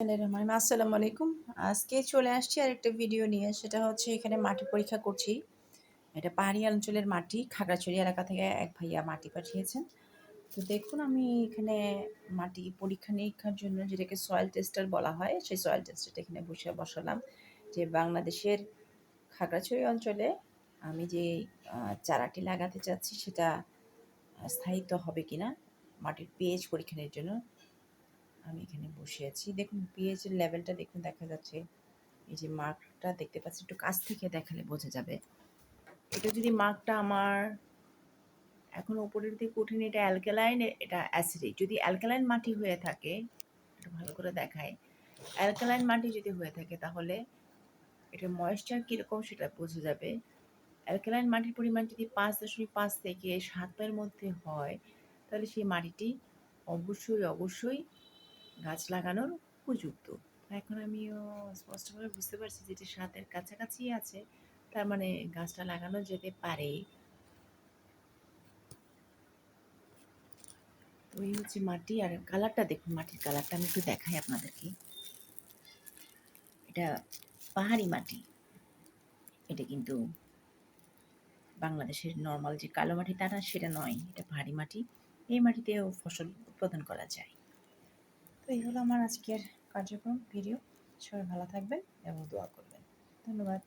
আসসালামু আলাইকুম। আজকে চলে আসছি আরেকটা ভিডিও নিয়ে। সেটা হচ্ছে এখানে মাটি পরীক্ষা করছি। এটা পাহাড়ি অঞ্চলের মাটি। খাগড়াছড়ি এলাকা থেকে এক ভাইয়া মাটি পাঠিয়েছেন। তো দেখুন আমি এখানে মাটি পরীক্ষা-নিরীক্ষার জন্য যেটাকে সয়েল টেস্টার বলা হয়, সেই সয়েল টেস্টারটা এখানে বসালাম। যে বাংলাদেশের খাগড়াছড়ি অঞ্চলে আমি যে চারাটি লাগাতে চাচ্ছি সেটা স্থায়িত্ব হবে কিনা মাটির পিএইচ পরীক্ষার জন্য আমি এখানে বসে আছি। দেখুন পিএইচ এর লেভেলটা দেখুন দেখা যাচ্ছে। এই যে মার্কটা দেখতে পাচ্ছি, একটু কাছ থেকে দেখালে বোঝা যাবে। এটা যদি মার্কটা আমার এখন উপরের দিকে উঠেনি, এটা অ্যালকালাইন, এটা অ্যাসিডিক। যদি অ্যালকালাইন মাটি হয়ে থাকে, একটু ভালো করে দেখাই, অ্যালকালাইন মাটি যদি হয়ে থাকে তাহলে এটা ময়েশ্চার কীরকম সেটা বোঝা যাবে। অ্যালকালাইন মাটির পরিমাণ যদি 5.5 থেকে 7 এর মধ্যে হয় তাহলে সেই মাটিটি অবশ্যই গাছ লাগানোর উপযুক্ত। এখন আমিও স্পষ্টভাবে বুঝতে পারছি যে এটি ৭ এর কাছাকাছি আছে। তার মানে গাছটা লাগানো যেতে পারে। তো এই হচ্ছে মাটি, আর কালারটা দেখুন, মাটির কালারটা আমি একটু দেখাই আপনাদেরকে। এটা পাহাড়ি মাটি। এটা কিন্তু বাংলাদেশের নরমাল যে কালো মাটি তা না, সেটা নয়। এটা পাহাড়ি মাটি। এই মাটিতেও ফসল উৎপাদন করা যায়। তো এই হলো আমার আজকের কার্যক্রম ভিডিও। সবাই ভালো থাকবেন এবং দোয়া করবেন। ধন্যবাদ।